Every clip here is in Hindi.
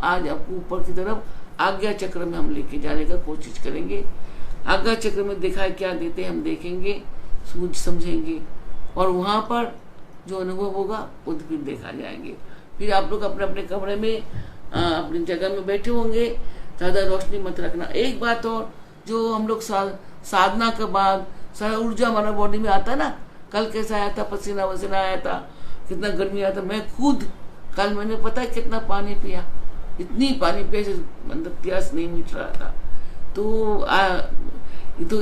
आज आपको ऊपर की तरफ आज्ञा चक्र में हम लेके जाने का कोशिश करेंगे। आज्ञा चक्र में दिखाई क्या देते हैं हम देखेंगे, सूझ समझेंगे, और वहाँ पर जो अनुभव होगा वो फिर देखा जाएंगे। फिर आप लोग अपने अपने कमरे में अपनी जगह में बैठे होंगे, ज़्यादा रोशनी मत रखना। एक बात और, जो हम लोग साधना के बाद सारा ऊर्जा हमारा बॉडी में आता ना, कल कैसा आया था, पसीना वसीना आया था, कितना गर्मी आया था। मैं खुद कल मैंने पता है कितना पानी पिया, इतनी पानी पिया मतलब प्यास नहीं मिट रहा था। तो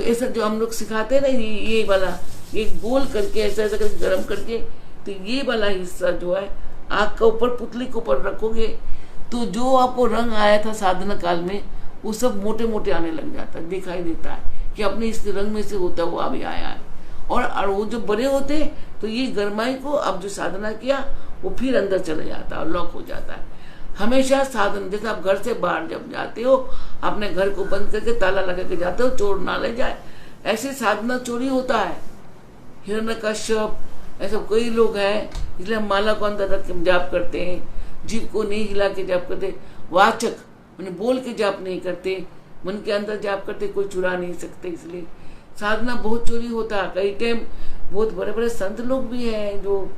ऐसा जो हम लोग सिखाते हैं ना, ये वाला ये गोल करके ऐसा ऐसा करके गर्म करके, तो ये वाला हिस्सा जो है आँख के ऊपर पुतली के ऊपर रखोगे तो जो आपको रंग आया था साधना काल में वो सब मोटे मोटे आने लग जाता है, दिखाई देता है कि अपने इस रंग में से होता हुआ अभी आया है। और वो जो बड़े होते तो ये गरमाई को अब जो साधना किया वो फिर अंदर चले जाता है और लॉक हो जाता है। हमेशा साधन, जैसे आप घर से बाहर जब जाते हो अपने घर को बंद करके ताला लगा के जाते हो, चोर ना ले जाए, ऐसे साधना चोरी होता है। हिरण्यकश्यप ऐसे कई लोग हैं, इसलिए हम माला को अंदर रख के जाप करते हैं, जीभ को नहीं हिला के जाप करते, वाचक मैंने बोल के जाप नहीं करते, मन के अंदर जाप करते, कोई चुरा नहीं सकते। इसलिए साधना बहुत चोरी होता है। कई टाइम बहुत बड़े बड़े संत लोग भी हैं जो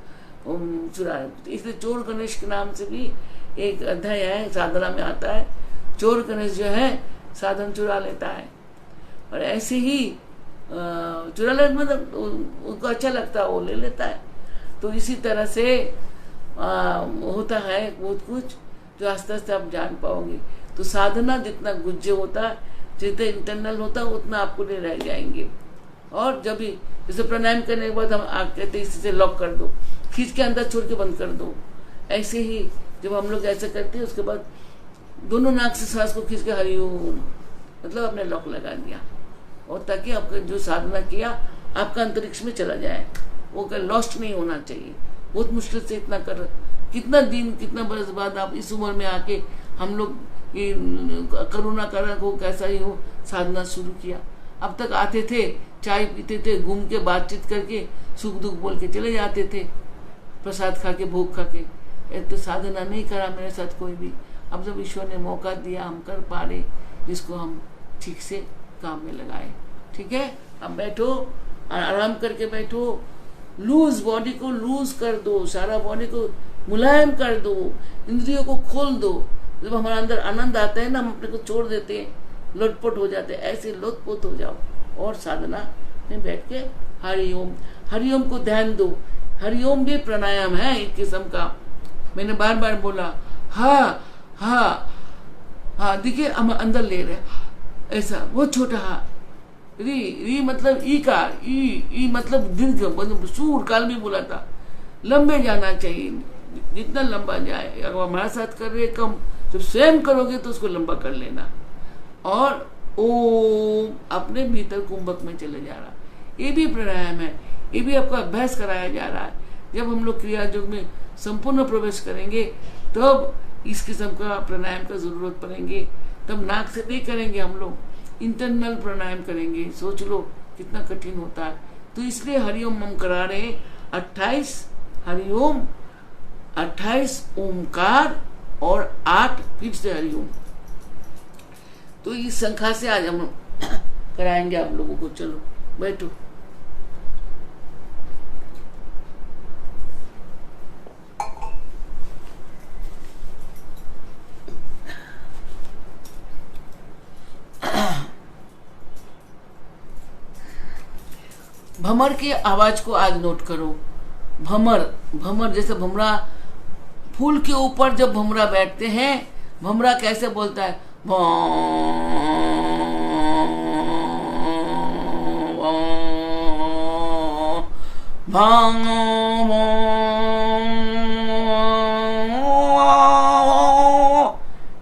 चुरा, इसलिए चोर गणेश के नाम से भी एक अध्याय है साधना में आता है। चोर गणेश जो है साधन चुरा लेता है, और ऐसे ही चुरा ले मतलब उनको अच्छा लगता है वो ले लेता है। तो इसी तरह से होता है बहुत कुछ जो आस्ते आस्ते आप जान पाओगे। तो साधना जितना गुज्जे होता है, जितना इंटरनल होता है, उतना आपको नहीं रह जाएंगे। और जब भी जैसे प्राणायाम करने के बाद हम कहते हैं इसी से लॉक कर दो, खींच के अंदर छोड़ के बंद कर दो, ऐसे ही जब हम लोग ऐसा करते हैं उसके बाद दोनों नाक से सांस को खींच के हरिओम मतलब आपने लॉक लगा दिया, और ताकि आपका जो साधना किया आपका अंतरिक्ष में चला जाए, वो लॉस्ट नहीं होना चाहिए। बहुत मुश्किल से इतना कर, कितना दिन कितना बरस बाद आप इस उम्र में आके हम लोग ये करुणा कारक हो कैसा ही हो साधना शुरू किया। अब तक आते थे, चाय पीते थे, घूम के बातचीत करके सुख दुख बोल के चले जाते थे, प्रसाद खा के भोग खा के। तो साधना नहीं करा मेरे साथ कोई भी। अब जब ईश्वर ने मौका दिया हम कर पा रहे, इसको हम ठीक से काम में लगाए। ठीक है, अब बैठो, आराम करके बैठो, लूज बॉडी को लूज कर दो, सारा बॉडी को मुलायम कर दो, इंद्रियों को खोल दो। जब हमारे अंदर आनंद आता है ना, हम अपने को छोड़ देते हैं, लोटपोट हो जाते हैं, ऐसे लोटपोट हो जाओ और साधना में बैठ के हरिओम, हरिओम को ध्यान दो। हरिओम भी प्राणायाम है एक किस्म का, मैंने बार बार बोला। हाँ हाँ हाँ, देखिए हम अंदर ले रहे ऐसा, वो छोटा हाँ, री मतलब ई का, ई मतलब दीर्घ, मतलब सूर काल भी बोला था, लंबे जाना चाहिए, जितना लंबा जाए। अगर हमारे साथ कर रहे कम, जब स्वयं करोगे तो उसको लंबा कर लेना। और ओम अपने भीतर कुंभक में चले जा रहा, ये भी प्राणायाम है, ये भी आपका अभ्यास कराया जा रहा है। जब हम लोग क्रिया योग में संपूर्ण प्रवेश करेंगे तब इस किस्म का प्राणायाम का जरूरत पड़ेंगे, तब नाक से नहीं करेंगे, हम लोग इंटरनल प्राणायाम करेंगे। सोच लो कितना कठिन होता है। तो इसलिए हरिओम हम करा रहे हैं 28 हरिओम, 28 ओमकार और 8 फिर से हरिओम। तो इस संख्या से आज हम कराएंगे आप लोगों को। चलो बैठो। भमर की आवाज को आज नोट करो। भमर, भमर जैसे भमरा, फूल के ऊपर जब भमरा बैठते हैं, भमरा कैसे बोलता है?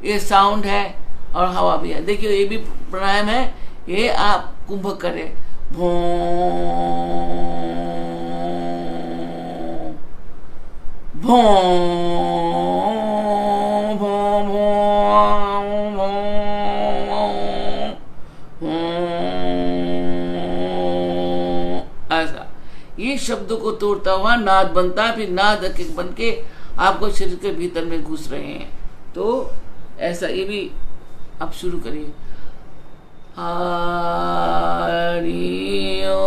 ये साउंड है और हवा भी है। देखिए ये भी प्राणायाम है, ये आप कुंभक करें। भो भो भो भो ऐसा ये शब्दों को तोड़ता हुआ नाद बनता है, फिर नाद बन के आपको शरीर के भीतर में घुस रहे हैं। तो ऐसा ये भी आप शुरू करिए। हरि ओम,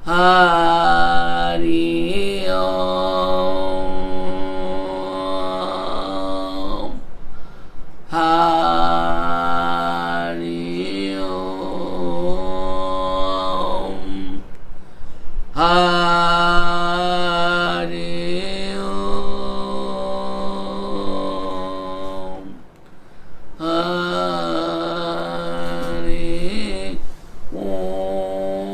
हरि ओम, हरि ओम, हरि ओम, हरि ओम, हरि ओम,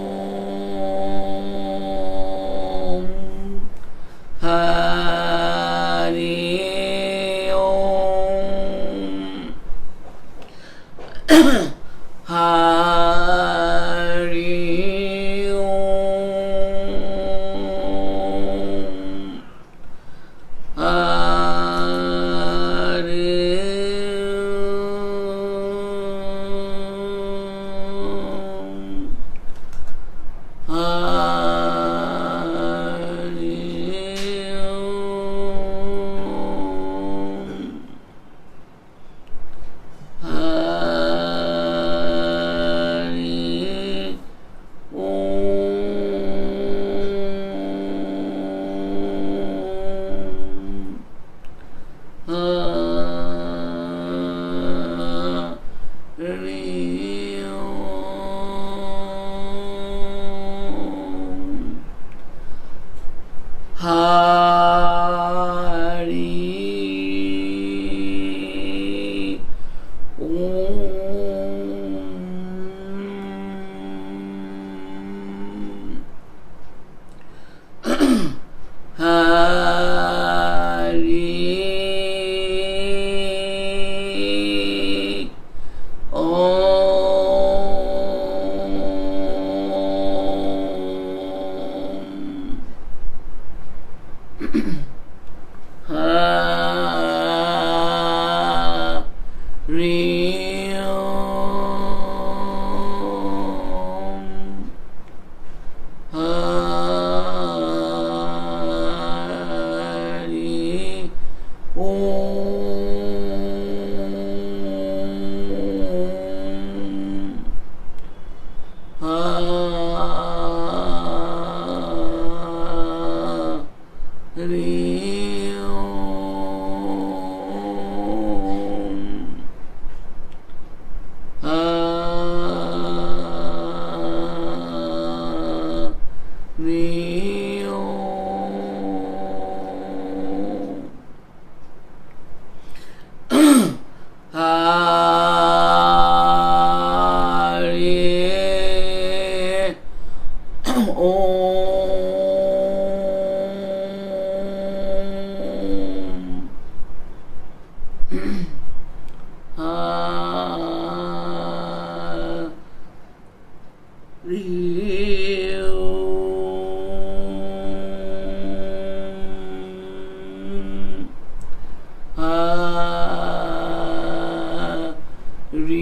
हरि ओम, हरि ओम, हरि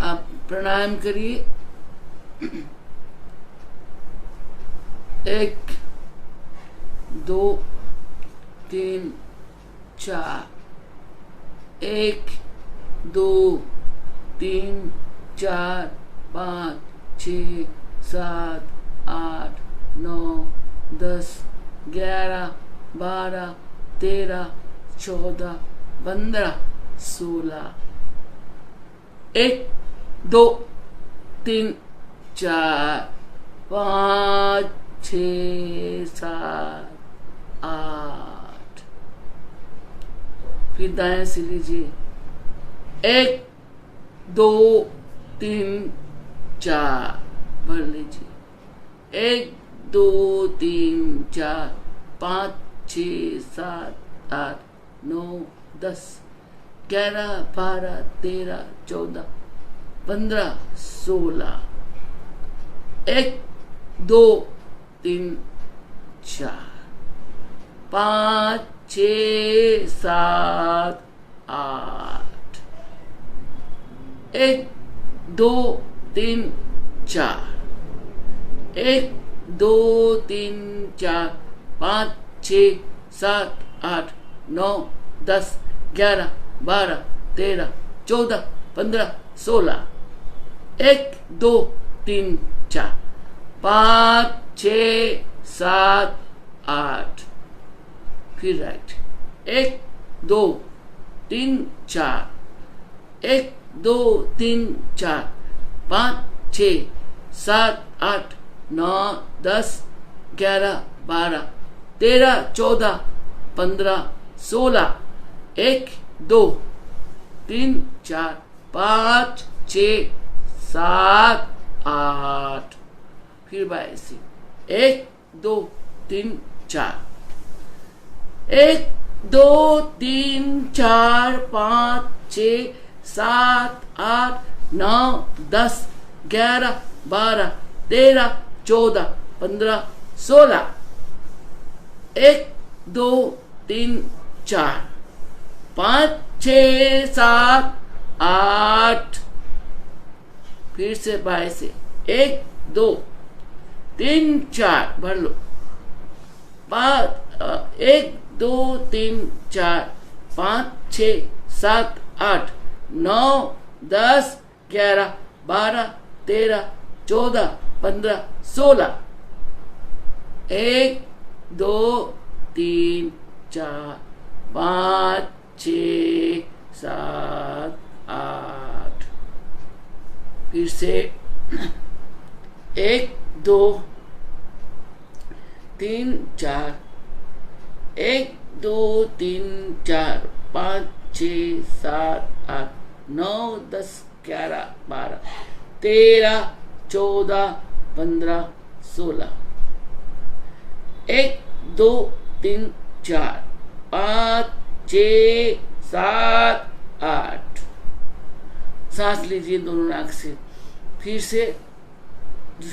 आप प्राणायाम करिए। 1 2 3 4, 1 2 3 4 5 6 7 8 9 10 11 12 13 14 15 16, 1 2 3 4 5 6 7 8। फिर दाएं से लीजिए। 1 2 3 4 भर लीजिए। 1 2 3 4 5 6 7 8 9 10 11 12 13 14 15 16, 1 2 3 4 5 6 7 8, 1 2 3 4, 1 2 3 4 5 6 7 8 9 10 11 12 13 14 15 16, 1 2 3 4 5 6 7 8। फिर राइट। 1 2 3 4, 1 2 3 4 5 6 7 8 9 10 11 12 13 14 15 16, 1 2 3 4 5 6 7 8। फिर बाएं से 1 2 3 4, 1 2 3 4 5 6 7 8 9 10 11 12 13 14 15 16, 1 2 3 4 5 6 7 8। फिर से बाएं से 1 2 3 4 भर लो। 1 2 3 4 5 6 7 8 9 10 11 12 13 14 15 16, 1 2 3 4 5 6 7 8। फिर से 1 2 3 4, 1 2 3 4 5 6 7 8 9 10 11 12 13 14 15 16, 1 2 3 4 5 6 7 8। सांस लीजिए दोनों नाक से। फिर से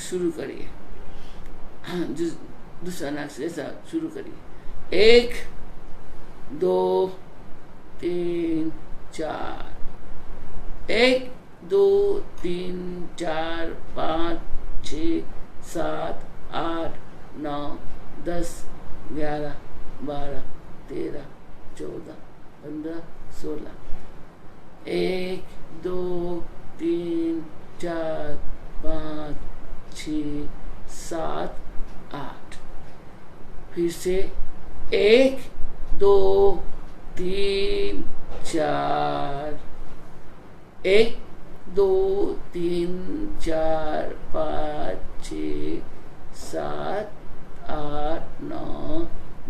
शुरू करिए। हाँ, दूसरा नाक से ऐसा शुरू करिए। 1 2 3 4, 1 2 3 4 5 6 7 8 9 10 11 12 13 14 15 16, 1 2 3 4 5 6 7 8। फिर से 1 2 3 4, 1 2 3 4 5 6 7 8 9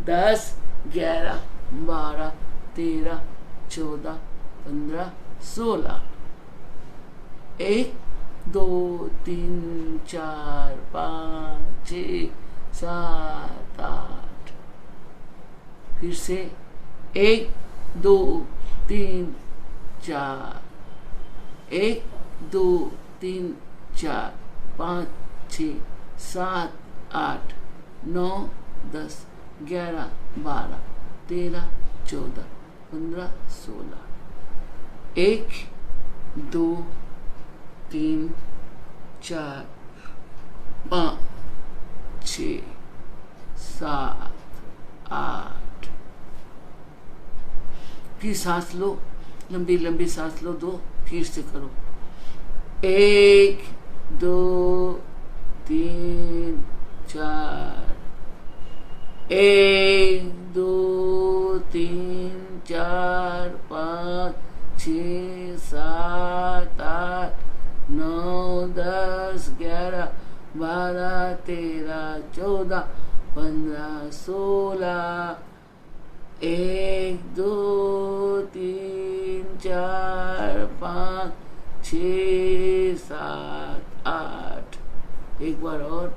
10 11, 12, 13, 14, 15, 16। 1, 2, 3, 4, 5, 6, 7, 8। फिर से 1, 2, 3, 4। 1, 2, 3, 4, 5, 6, 7, 8, 9, 10, 11, 12, 13, 14, 15, 16। 1, 2, 3, 4, 5, 6, 7, 8। फिर सांस लो, लंबी लंबी सांस लो, 2, फिर से करो। 1, 2, 3, 4। 1, 2, 3, 4, 5, 6, 7, 8, 9, 10, 11, 12, 13, 14, 15, 16। 1, 2, 3, 4, 5, 6, 7, 8। एक बार और।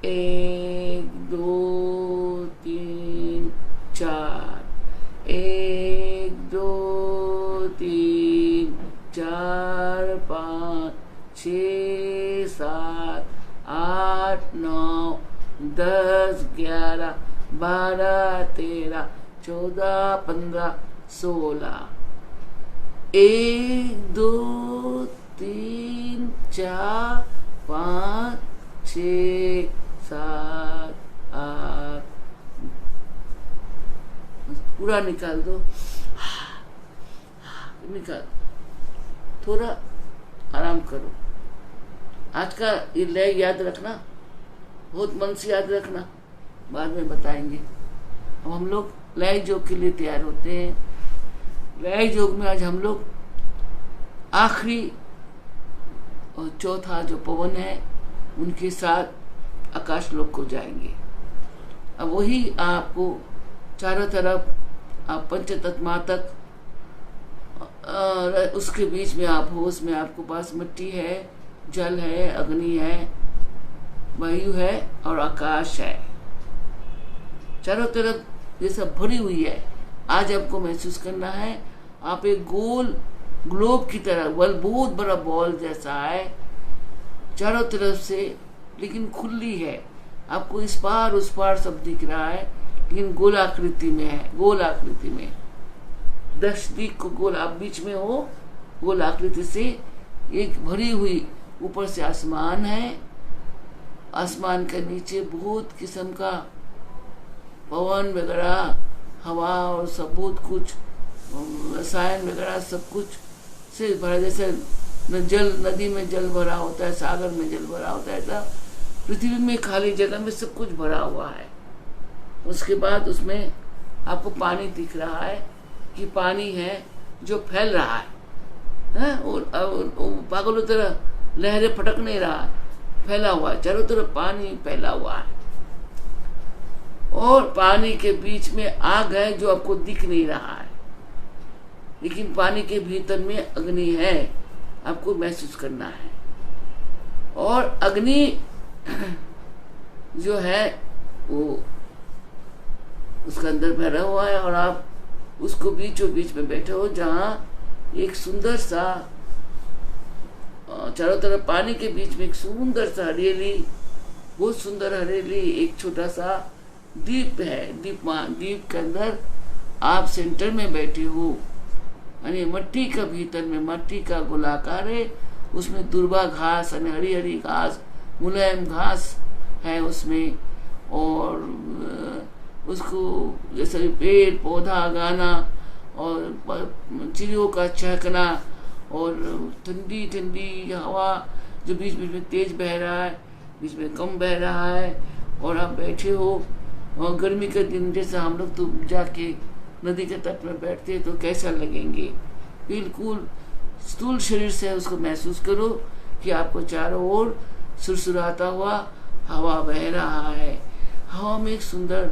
1, 2, 3, 4। 1, 2, 3, 4, 5, 6, 7, 8, 9, 10, 11, 12, 13, 14, 15, 16। 1, 2, 3, 4, 5, 6, 7, 8। पूरा निकाल दो, निकाल। थोड़ा आराम करो। आज का ये लय याद रखना, बहुत मन से याद रखना, बाद में बताएंगे। अब हम लोग लय योग के लिए तैयार होते हैं। लय योग में आज हम लोग आखिरी और चौथा जो पवन है उनके साथ आकाश लोक को जाएंगे। अब वही आपको चारों तरफ आप पंचतत्मा तक, उसके बीच में आप हो, उसमें आपको पास मिट्टी है, जल है, अग्नि है, वायु है और आकाश है। चारों तरफ ये सब भरी हुई है। आज आपको महसूस करना है आप एक गोल ग्लोब की तरह, बहुत बड़ा बॉल जैसा है चारों तरफ से, लेकिन खुली है। आपको इस पार उस पार सब दिख रहा है, लेकिन गोल आकृति में है। गोल आकृति में 10 दिख को गोल, आप बीच में हो, गोल आकृति से एक भरी हुई ऊपर से आसमान है। आसमान के नीचे बहुत किस्म का पवन वगैरह, हवा और सब बहुत कुछ, रसायन वगैरह सब कुछ से भरा, जैसे जल, नदी में जल भरा होता है, सागर में जल भरा होता है, ऐसा पृथ्वी में खाली जगह में सब कुछ भरा हुआ है। उसके बाद उसमें आपको पानी दिख रहा है कि पानी है जो फैल रहा है, और पागलों तरह लहरें फटक नहीं रहा है, फैला हुआ है, चारों तरफ पानी फैला हुआ है। और पानी के बीच में आग है जो आपको दिख नहीं रहा है, लेकिन पानी के भीतर में अग्नि है, आपको महसूस करना है। और अग्नि जो है वो उसका अंदर भरा हुआ है, और आप उसको बीचों बीच में बैठे हो, जहाँ एक सुंदर सा, चारों तरफ पानी के बीच में एक सुंदर सा हरियाली, बहुत सुंदर हरियाली, एक छोटा सा द्वीप है। द्वीप के अंदर आप सेंटर में बैठे हो, यानी मट्टी का भीतर में मट्टी का गोलाकार है, उसमें दुर्वा घास, यानी हरी हरी घास, मुलायम घास है उसमें, और उसको जैसे पेड़ पौधा गाना और चिड़ियों का चहकना और ठंडी ठंडी हवा जो बीच बीच में तेज बह रहा है, बीच में कम बह रहा है, और आप बैठे हो। और गर्मी के दिन जैसे हम लोग तो जाके नदी के तट में बैठते हैं तो कैसा लगेंगे, बिल्कुल स्थूल शरीर से उसको महसूस करो कि आपको चारों ओर सुरसुराता हुआ हवा बह रहा है। हवा में एक सुंदर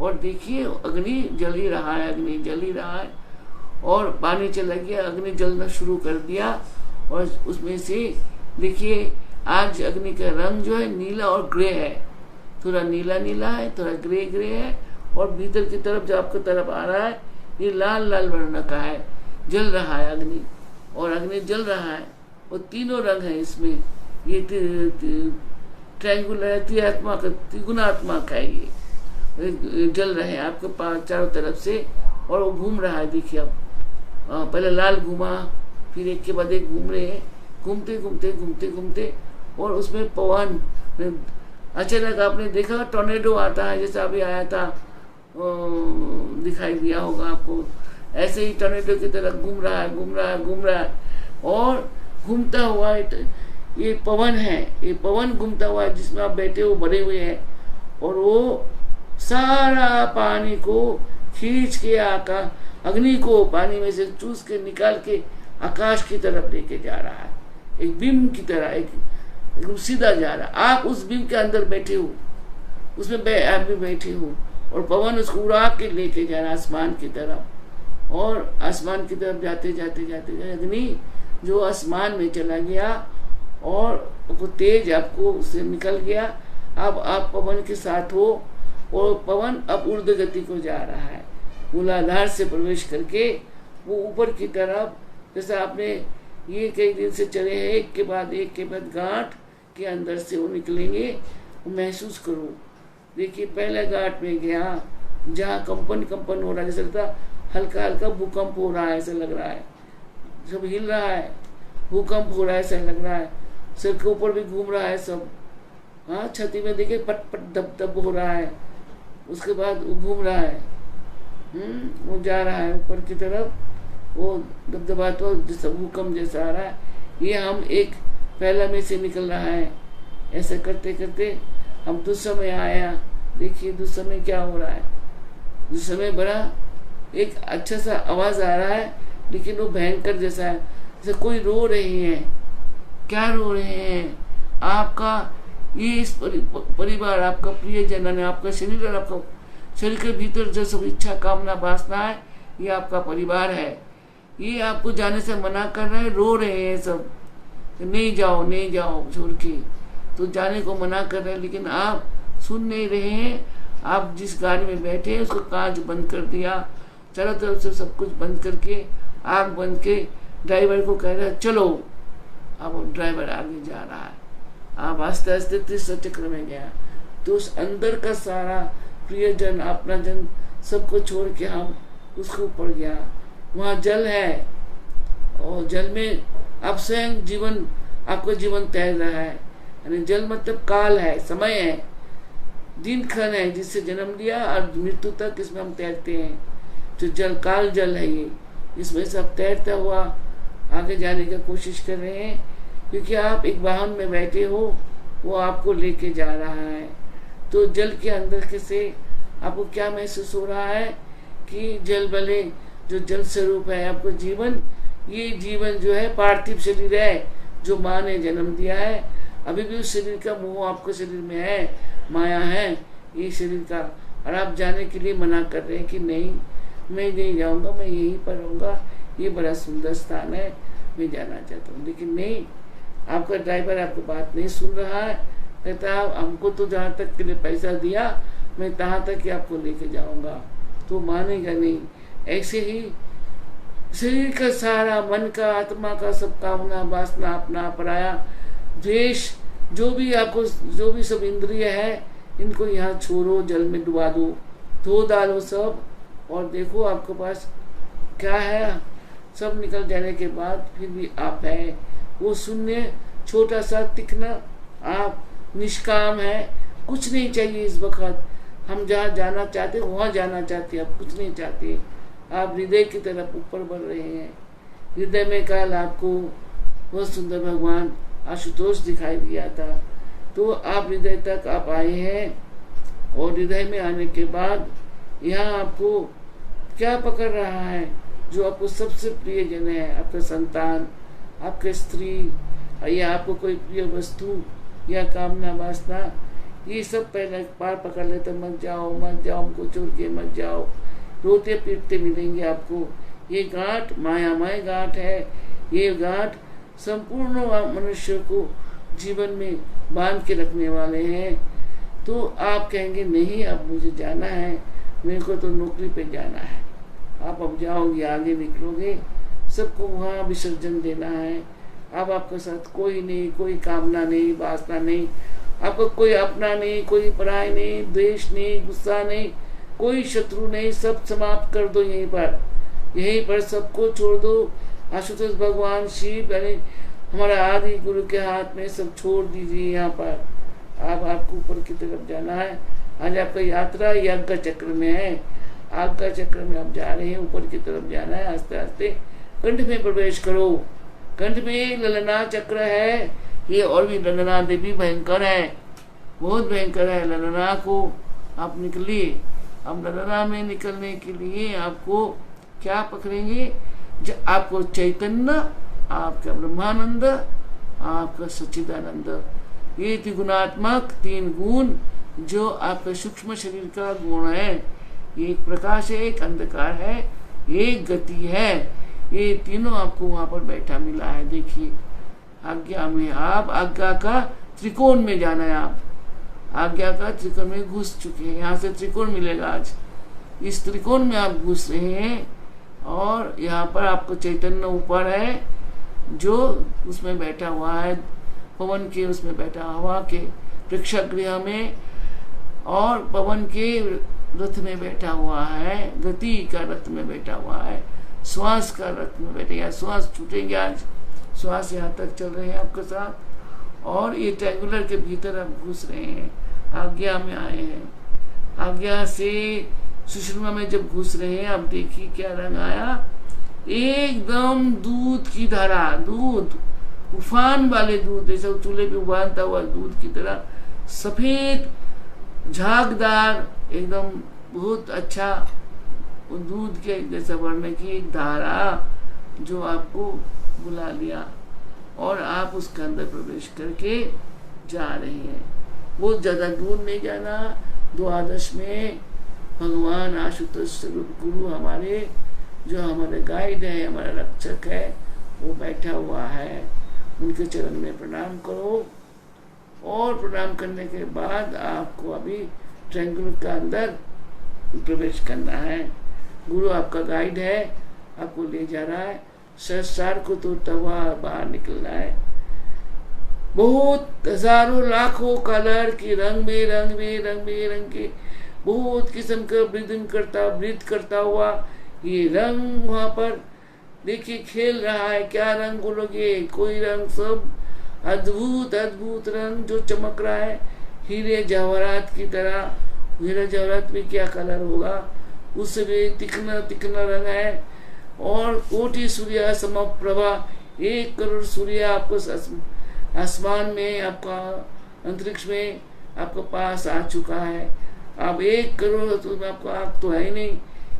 और देखिए अग्नि जल ही रहा है, अग्नि जल ही रहा है। और पानी चला गया, अग्नि जलना शुरू कर दिया और उसमें से देखिए आज अग्नि का रंग जो है नीला और ग्रे है, थोड़ा नीला नीला है, थोड़ा ग्रे ग्रे है, और भीतर की तरफ जो आपकी तरफ आ रहा है ये लाल लाल वर्ण का है, जल रहा है अग्नि, और अग्नि जल रहा है। और तीनों रंग है इसमें, ये ट्रायंगुलर त्रिगुणात्मक है, ये जल रहे हैं आपके पास चारों तरफ से। और वो घूम रहा है, देखिए अब पहले लाल घूमा, फिर एक के बाद एक घूम रहे हैं, घूमते घूमते घूमते घूमते, और उसमें पवन अचानक आपने देखा टॉर्नेडो आता है, जैसा अभी आया था दिखाई दिया होगा आपको, ऐसे ही टॉर्नेडो की तरह घूम रहा है, घूम रहा है, घूम रहा है। और घूमता हुआ ये पवन है, ये पवन घूमता हुआ है जिसमें आप बैठे हो, भरे हुए हैं, और वो सारा पानी को खींच के अग्नि को पानी में से चूस के निकाल के आकाश की तरफ लेके जा रहा है, एक बीम की तरह, एकदम सीधा जा रहा है। आप उस बीम के अंदर बैठे हो, उसमें आप भी बैठे हो, और पवन उसको उड़ा के लेके जा रहा है आसमान की तरफ। और आसमान की तरफ जाते जाते जाते जाते अग्नि जो आसमान में चला गया और वो तेज आपको उससे निकल गया। अब आप पवन के साथ हो, और पवन अब ऊर्ध्व गति को जा रहा है, मूलाधार से प्रवेश करके वो ऊपर की तरफ, जैसा आपने ये कई दिन से चले हैं, एक के बाद गांठ के अंदर से वो निकलेंगे, वो महसूस करो। देखिए पहले गांठ में गया, जहाँ कंपन हो रहा है, जैसे लगता हल्का हल्का भूकंप हो रहा है, ऐसा लग रहा है, सब हिल रहा है, भूकंप हो रहा है ऐसा लग रहा है, सिर के ऊपर भी घूम रहा है सब, हाँ छाती में देखिए पट पट दब दब हो रहा है। उसके बाद वो घूम रहा है, वो जा रहा है ऊपर की तरफ, वो दबदबा तो जैसा भूकंप जैसा आ रहा है, ये हम एक पहला में से निकल रहा है। ऐसा करते करते हम दुस्समय आया। देखिए दुस्समय क्या हो रहा है, दुस्समय बड़ा एक अच्छा सा आवाज आ रहा है, लेकिन वो भयंकर जैसा है, जैसे कोई रो रहे हैं। क्या रो रहे हैं? आपका ये इस परिवार, आपका प्रियजन है, आपका शरीर और आपका शरीर के भीतर जो सब इच्छा कामना वासना है, ये आपका परिवार है। ये आपको जाने से मना कर रहे हैं, रो रहे हैं सब, नहीं जाओ नहीं जाओ छोड़ के, तो जाने को मना कर रहे हैं, लेकिन आप सुन नहीं रहे हैं। आप जिस गाड़ी में बैठे हैं उसको कांच बंद कर दिया, चारों तरफ से सब कुछ बंद करके, आग बंद के ड्राइवर को कह रहे हैं चलो। अब वो ड्राइवर आगे जा रहा है, आप आस्ते आस्ते तीसरे चक्र में गया, तो उस अंदर का सारा प्रियजन, अपना जन सबको छोड़ के हम उसके ऊपर गया। वहाँ जल है, और जल में आप स्वयं जीवन, आपका जीवन तैर रहा है। यानी जल मतलब काल है, समय है, दिन क्षण है, जिससे जन्म लिया और मृत्यु तक इसमें हम तैरते हैं। तो जल काल जल है ये, इसमें सब तैरता हुआ आगे जाने की कोशिश कर रहे हैं, क्योंकि आप एक वाहन में बैठे हो, वो आपको लेके जा रहा है। तो जल के अंदर के से आपको क्या महसूस हो रहा है कि जल बले जो जल स्वरूप है आपको जीवन, ये जीवन जो है पार्थिव शरीर है जो माँ ने जन्म दिया है, अभी भी उस शरीर का मोह आपके शरीर में है, माया है ये शरीर का, और आप जाने के लिए मना कर रहे हैं कि नहीं मैं नहीं जाऊंगा, मैं यहीं पर रहूंगा, ये बड़ा सुंदर स्थान है, मैं जाना चाहता हूँ। लेकिन नहीं, आपका ड्राइवर आपकी बात नहीं सुन रहा है, कहता है हमको तो जहाँ तक के लिए पैसा दिया मैं तहाँ तक ही आपको लेके जाऊंगा, तो मानेगा नहीं। ऐसे ही शरीर का सारा, मन का, आत्मा का सब कामना वासना, अपना पराया द्वेष, जो भी आपको, जो भी सब इंद्रिय है, इनको यहाँ छोड़ो, जल में डुबा दो, धो डालो सब, और देखो आपके पास क्या है। सब निकल जाने के बाद फिर भी आप है, वो शून्य, छोटा सा तीक्ष्ण, आप निष्काम है, कुछ नहीं चाहिए इस वक्त। हम जहाँ जाना चाहते वहाँ जाना चाहते, आप कुछ नहीं चाहते, आप हृदय की तरफ ऊपर बढ़ रहे हैं। हृदय में कल आपको बहुत सुंदर भगवान आशुतोष दिखाई दिया था, तो आप हृदय तक आप आए हैं, और हृदय में आने के बाद यहाँ आपको क्या पकड़ रहा है, जो आपको सबसे प्रिय जन है, आपका संतान, आपका स्त्री, या आपको कोई प्रिय वस्तु या कामना वासना, ये सब पहले पार पकड़ लेते, मत जाओ मत जाओ, हमको छोड़ के मत जाओ, रोते पीटते मिलेंगे आपको। ये गांठ मायामय गांठ है। ये गांठ संपूर्ण मनुष्य को जीवन में बांध के रखने वाले हैं। तो आप कहेंगे नहीं, अब मुझे जाना है, मेरे को तो नौकरी पे जाना है। आप अब जाओगे, आगे निकलोगे, सबको वहाँ विसर्जन देना है। अब आपके साथ कोई नहीं, कोई कामना नहीं, वासना नहीं, आपको कोई अपना नहीं, कोई पराय नहीं, द्वेष नहीं, गुस्सा नहीं, कोई शत्रु नहीं, सब समाप्त कर दो यहीं पर सबको छोड़ दो। आशुतोष भगवान शिव यानी हमारा आदि गुरु के हाथ में सब छोड़ दीजिए। यहाँ पर आपको ऊपर की तरफ जाना है। आज आपका यात्रा यज्ञ चक्र में है, आज्ञा चक्र में आप जा रहे हैं, ऊपर की तरफ जाना है। आस्ते आस्ते कंठ में प्रवेश करो। कंठ में ललना चक्र है, ये और भी ललना देवी भयंकर है, बहुत भयंकर है। ललना को आप निकलिए। अब ललना में निकलने के लिए आपको क्या पकड़ेंगे? आपको चैतन्य, आपका ब्रह्मानंद, आपका सच्चिदानंद, ये त्रिगुणात्मक 3 गुण जो आपका सूक्ष्म शरीर का गुण है। एक प्रकाश है, एक अंधकार है, एक गति है। ये तीनों आपको वहां पर बैठा मिला है। देखिए आज्ञा में आप आज्ञा का त्रिकोण में जाना है। आप आज्ञा का त्रिकोण में घुस चुके हैं। यहाँ से त्रिकोण मिलेगा। आज इस त्रिकोण में आप घुस रहे हैं और यहाँ पर आपको चैतन्य ऊपर है जो उसमें बैठा हुआ है, पवन के उसमें बैठा, हवा के प्रेक्षागृह में और पवन के रथ में बैठा हुआ है, गति का रथ में बैठा हुआ है, श्वास का रथ में बैठे। या श्वास छूटेंगे आज, श्वास यहाँ तक चल रहे हैं आपके साथ और ये ट्रायंगुलर के भीतर आप घुस रहे हैं, आज्ञा में आए हैं। आज्ञा से सुषुम्ना में जब घुस रहे हैं, आप देखिए क्या रंग आया, एकदम दूध की धारा, दूध उफान वाले दूध, जैसे चूल्हे पे उबालता हुआ दूध की तरह सफेद झागदार, एकदम बहुत अच्छा दूध के जैसा वर्ण की एक धारा जो आपको बुला लिया और आप उसके अंदर प्रवेश करके जा रहे हैं। बहुत ज्यादा दूर नहीं जाना। द्वादश में भगवान आशुतोष स्वरूप गुरु हमारे, जो हमारे गाइड है, हमारा रक्षक है, वो बैठा हुआ है। उनके चरण में प्रणाम करो और प्रणाम करने के बाद आपको अभी ट्रायंगल का अंदर प्रवेश करना है। गुरु आपका गाइड है, आपको ले जा रहा है। संसार को तोड़ता हुआ बाहर निकलना है। बहुत हजारों लाखों कलर के रंग बेरंग के बहुत किस्म का ब्रीथ करता हुआ ये रंग वहां पर देखिए खेल रहा है। क्या रंग बोलोगे? कोई रंग, सब अद्भुत अद्भुत रंग जो चमक रहा है हीरे जवाहरात की तरह। हीरे जवाहरात में क्या कलर होगा, उसमें तिकना रंग है। और कोटि सूर्य समप्रभा, 1 करोड़ सूर्य आपको आसमान में, आपका अंतरिक्ष में आपके पास आ चुका है। अब 1 करोड़ तो आपको आँख तो है ही नहीं,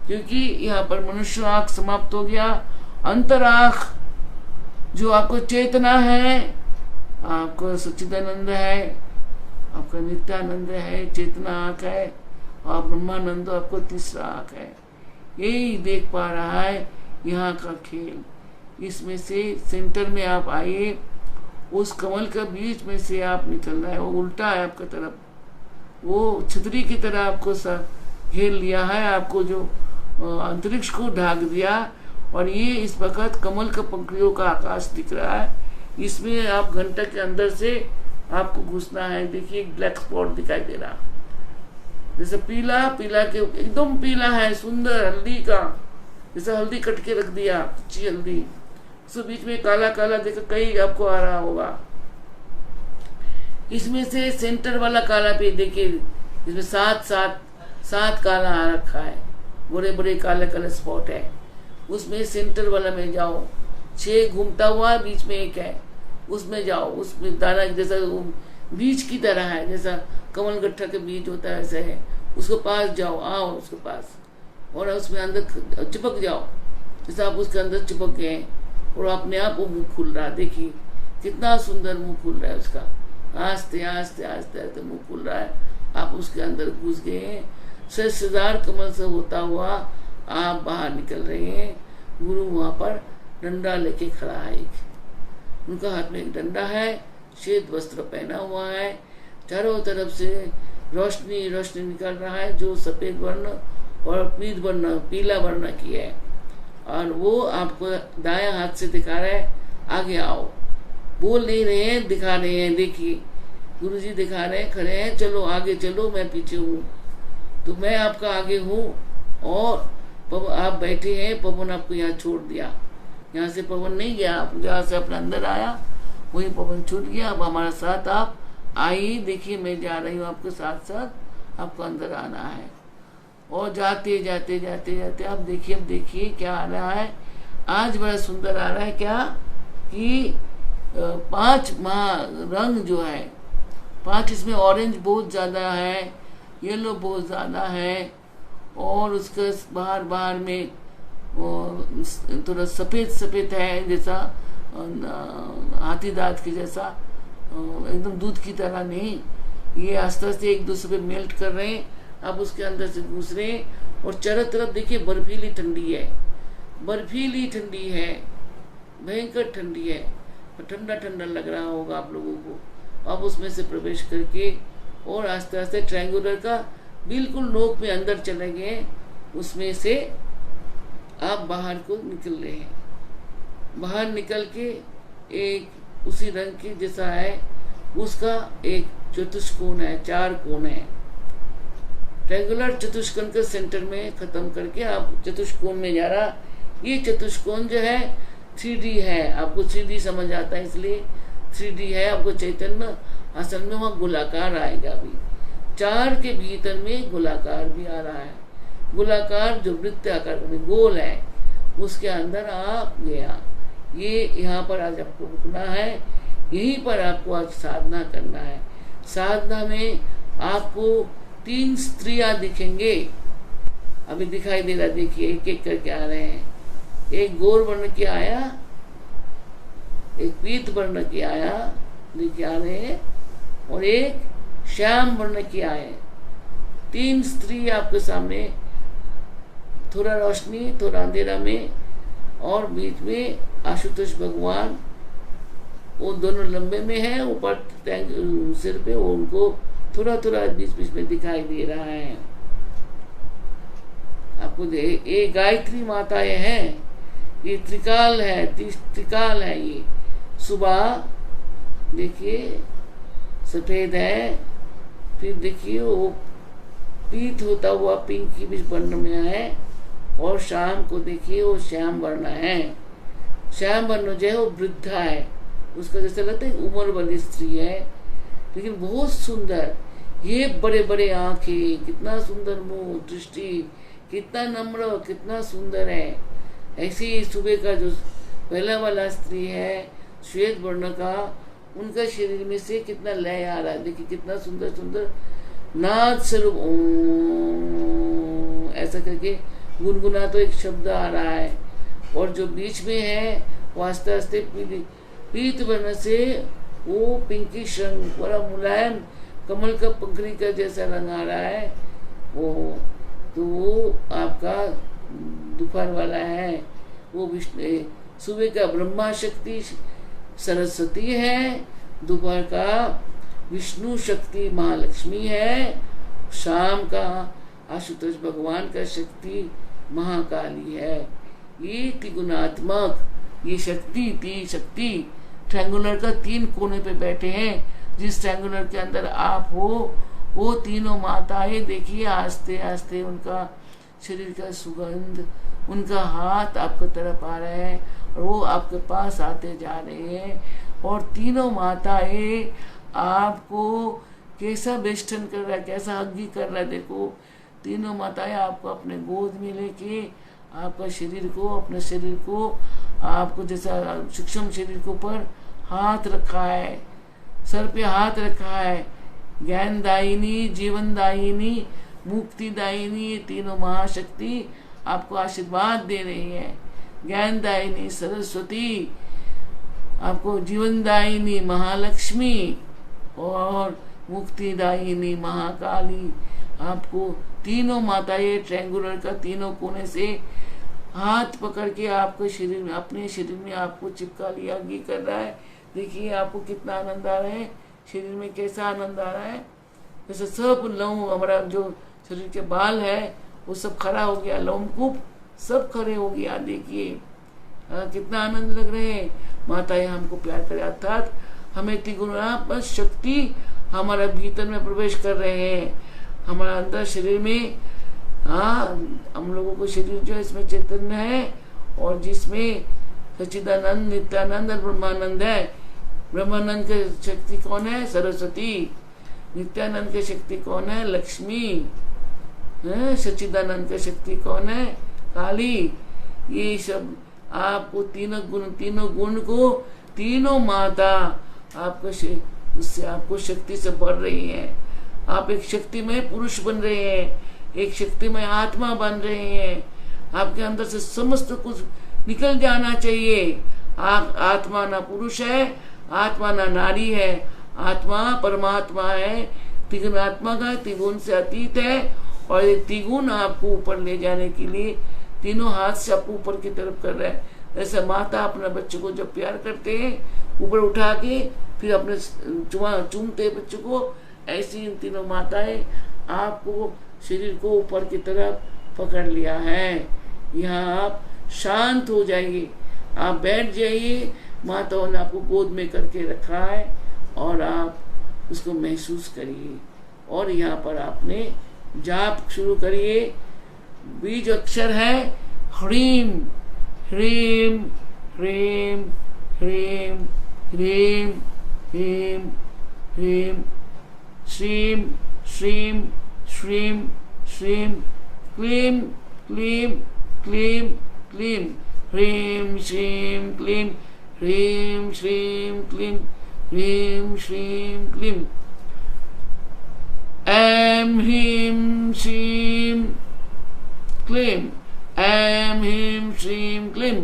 क्योंकि यहाँ पर मनुष्य आँख समाप्त हो गया। अंतर आँख जो आपको चेतना है, आपको सच्चिदानंद है, आपका नित्यानंद है, चेतना आँख है, और ब्रह्मानंद आपको तीसरा आँख है। यही देख पा रहा है यहाँ का खेल। इसमें से सेंटर में आप आइए, उस कमल के बीच में से आप निकलना है। वो उल्टा है आपका तरफ, वो छतरी की तरह आपको घेर लिया है, आपको जो अंतरिक्ष को ढाक दिया। और ये इस वक्त कमल के पंखुड़ियों का आकाश दिख रहा है। इसमें आप घंटा के अंदर से आपको घुसना है। देखिए एक ब्लैक स्पॉट दिखाई दे रहा, जैसे पीला के एकदम पीला है, सुंदर हल्दी का, जैसे हल्दी कट के रख दिया, कच्ची हल्दी, उसके बीच में काला देखो कहीं आपको आ रहा होगा। इसमें से सेंटर वाला काला पे देखिए, इसमें 7 काला आ रखा है, बड़े काले स्पॉट है। उसमें सेंटर वाला में जाओ, 6 घूमता हुआ बीच में 1 है, उसमें जाओ। उसमें दाना जैसा बीज की तरह है, जैसा कमल गट्ठा के बीज होता है ऐसे है। उसके पास जाओ, आओ उसके पास और उसमें अंदर चिपक जाओ, जैसा आप उसके अंदर चिपक गए और अपने आप वो मुंह खुल रहा। देखिए कितना सुंदर मुंह खुल रहा है उसका, आस्ते आस्ते आस्ते आस्ते मुंह खुल रहा है, आप उसके अंदर घुस गए हैं। सहस्त्रधार कमल से होता हुआ आप बाहर निकल रहे हैं। गुरु वहां पर डंडा लेके खड़ा है, उनका हाथ में एक डंडा है, श्वेत वस्त्र पहना हुआ है, चारों तरफ से रोशनी रोशनी निकल रहा है जो सफेद वर्ण और पीत वर्ण पीला वर्ण की है, और वो आपको दायां हाथ से दिखा रहा है आगे आओ। बोल नहीं रहे हैं, दिखा रहे हैं, देखिए गुरुजी दिखा रहे हैं, खड़े हैं, चलो आगे चलो, मैं पीछे हूँ, तो मैं आपका आगे हूँ। और आप बैठे हैं, पवन आपको यहाँ छोड़ दिया, यहाँ से पवन नहीं गया, आप जहाँ से अपने अंदर आया वही पवन छूट गया। अब हमारा साथ आप आइए, देखिए मैं जा रही हूँ आपके साथ साथ, आपको अंदर आना है। और जाते जाते जाते जाते आप देखिए, अब देखिए क्या आ रहा है। आज बड़ा सुंदर आ रहा है, क्या कि 5 रंग जो है, 5 इसमें ऑरेंज बहुत ज़्यादा है, येलो बहुत ज़्यादा है, और उसके बाहर बाहर में थोड़ा सफ़ेद सफ़ेद है, जैसा हाथी दांत के जैसा, एकदम दूध की तरह नहीं। ये आस्ते आस्ते एक दूसरे पे मेल्ट कर रहे हैं, अब उसके अंदर से घुस रहे हैं। और चारों तरफ देखिए बर्फीली ठंडी है, बर्फीली ठंडी है, भयंकर ठंडी है, ठंडा ठंडा लग रहा होगा आप लोगों को। अब उसमें से प्रवेश करके और आस्ते आस्ते ट्रायंगुलर का बिल्कुल नोक में अंदर चले गए, उसमें से आप बाहर को निकल रहे हैं। बाहर निकल के एक उसी रंग के जैसा है, उसका एक चतुष्कोण है, 4 कोण है। ट्रायंगुलर चतुष्कोण के सेंटर में खत्म करके आप चतुष्कोण में जा रहा। ये चतुष्कोण जो है 3D है, आपको 3D समझ आता है इसलिए 3D है। आपको चैतन्य असल में वहाँ गोलाकार आएगा अभी, 4 के भीतर में गोलाकार भी आ रहा है। गोलाकार जो वृत्त आकार में गोल है, उसके अंदर आप गया। ये यहाँ पर आज आपको रुकना है, यहीं पर आपको आज साधना करना है। साधना में आपको 3 स्त्रियां दिखेंगे, अभी दिखाई दे रहा, देखिए एक एक करके आ रहे हैं। एक गौर वर्ण की आया, एक पीत वर्ण की आया, देखिए आ रहे हैं, और एक श्याम वर्ण की आए। 3 स्त्री आपके सामने, थोड़ा रोशनी थोड़ा अंधेरा में, और बीच में आशुतोष भगवान, वो दोनों लंबे में है, ऊपर सिर पे वो उनको थोड़ा थोड़ा बीच बीच में दिखाई दे रहा है आपको। ये गायत्री माताएं हैं, ये त्रिकाल है, त्रिकाल है। ये सुबह देखिए सफेद है, फिर देखिए वो पीत होता हुआ पिंक की बीच वर्ण में है, और शाम को देखिए वो श्याम वर्ण है। श्याम वर्ण जो है वो वृद्धा है, उसका जैसे लगता है उम्र वाली स्त्री है, लेकिन बहुत सुंदर। ये बड़े बड़े आंखें, कितना सुंदर मुंह, दृष्टि कितना नम्र, कितना सुंदर है। ऐसे ही सुबह का जो पहला वाला स्त्री है श्वेत वर्ण का, उनका शरीर में से कितना लय आ रहा है, देखिए कितना सुंदर सुंदर नाद स्वरूप ऐसा करके गुनगुना तो एक शब्द आ रहा है। और जो बीच में है वो आस्ते आस्ते पीत वर्ण से वो पिंकिश रंग, बड़ा मुलायम कमल का पंखड़ी का जैसा रंग आ रहा है वो, तो वो आपका दोपहर वाला है। वो विष्णु, सुबह का ब्रह्मा शक्ति सरस्वती है, दोपहर का विष्णु शक्ति महालक्ष्मी है, शाम का आशुतोष भगवान का शक्ति महाकाली है। ये त्रिगुणात्मक ये शक्ति ट्रायंगुलर का 3 कोने पे बैठे हैं। जिस ट्रायंगुलर के अंदर आप हो, वो तीनों माताएं देखिए आस्ते आस्ते उनका शरीर का सुगंध, उनका हाथ आपकी तरफ आ रहे हैं, और वो आपके पास आते जा रहे हैं। और तीनों माताएं आपको कैसा वेस्टर्न कर रहा है, कैसा हग्गी कर रहा है, देखो तीनों माताएं आपको अपने गोद में लेके आपका शरीर को, अपने शरीर को, आपको जैसा सूक्ष्म शरीर के ऊपर हाथ रखा है, सर पे हाथ रखा है। ज्ञानदायिनी, जीवनदायिनी, मुक्तिदायिनी, तीनों महाशक्ति आपको आशीर्वाद दे रही है। ज्ञानदायिनी सरस्वती, आपको जीवनदायिनी महालक्ष्मी, और मुक्तिदायिनी महाकाली। आपको तीनों माताएं ट्रायंगुलर का तीनों कोने से हाथ पकड़ के आपके शरीर में, अपने शरीर में आपको चिपका लिया। घी कर रहा है, देखिए आपको कितना आनंद आ रहा है, शरीर में कैसा आनंद आ रहा है। जैसे सब लहू, हमारा जो शरीर के बाल है वो सब खड़ा हो गया, लोमकूप सब खड़े हो गया। देखिए कितना आनंद लग रहे हैं। माताएं हमको प्यार करे, अर्थात हमें त्रिगुणात्मक शक्ति हमारा भीतर में प्रवेश कर रहे हैं, हमारा अंदर शरीर में। हाँ, हम लोगों को शरीर जो है इसमें चैतन्य है, और जिसमें सच्चिदानंद, नित्यानंद और ब्रह्मानंद है। ब्रह्मानंद की शक्ति कौन है? सरस्वती। नित्यानंद की शक्ति कौन है? लक्ष्मी। सच्चिदानंद की शक्ति कौन है? काली। ये सब आपको तीनों गुण को, तीनों माता आपको उससे आपको शक्ति से बढ़ रही है। आप एक शक्तिमय पुरुष बन रहे हैं, एक शक्तिमय आत्मा बन रहे हैं। आपके अंदर से समस्त कुछ निकल जाना चाहिए। आत्मा ना पुरुष है, आत्मा ना नारी है, आत्मा परमात्मा है, त्रिगुणात्मा का, त्रिगुण से अतीत है। और ये त्रिगुण आपको ऊपर ले जाने के लिए तीनों हाथ से आपको ऊपर की तरफ कर रहा है। जैसे माता अपने बच्चों को जब प्यार करते हैं, ऊपर उठा के फिर अपने चूमते बच्चों को, ऐसी इन तीनों माताएं आपको शरीर को ऊपर की तरफ पकड़ लिया है। यहाँ आप शांत हो जाइए, आप बैठ जाइए। माताओं ने आपको गोद में करके रखा है और आप उसको महसूस करिए। और यहाँ पर आपने जाप शुरू करिए। बीज अक्षर है ह्रीम, ह्रीम ह्रीम ह्रीम ह्रीम ह्रीम ह्रीम, श्रीम श्रीम श्रीम श्रीम, क्लीम क्लीम क्लीम क्लीम, ह्रीम श्रीम क्लीम, ह्रीम श्रीम क्लीम, ह्रीम श्रीम क्लीम। ऐं ह्रीं श्रीं क्लीं, ऐं ह्रीं श्रीं क्लीं,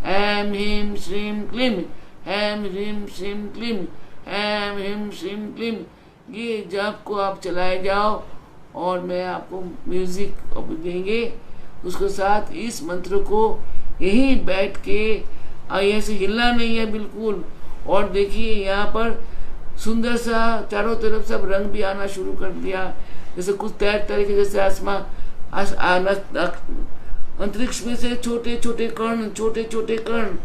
ऐं ह्रीं श्रीं क्लीं, ऐं ह्रीं श्रीं क्लीं, ऐं ह्रीं श्रीं क्लीं। ये जप को आप चलाए जाओ और मैं आपको म्यूजिक देंगे, उसके साथ इस मंत्र को यही बैठ के ऐसे हिलना नहीं है बिल्कुल। और देखिए यहाँ पर सुंदर सा चारों तरफ सब रंग भी आना शुरू कर दिया, जैसे कुछ तरीके, जैसे आसमां अंतरिक्ष में से छोटे छोटे कण, छोटे छोटे कण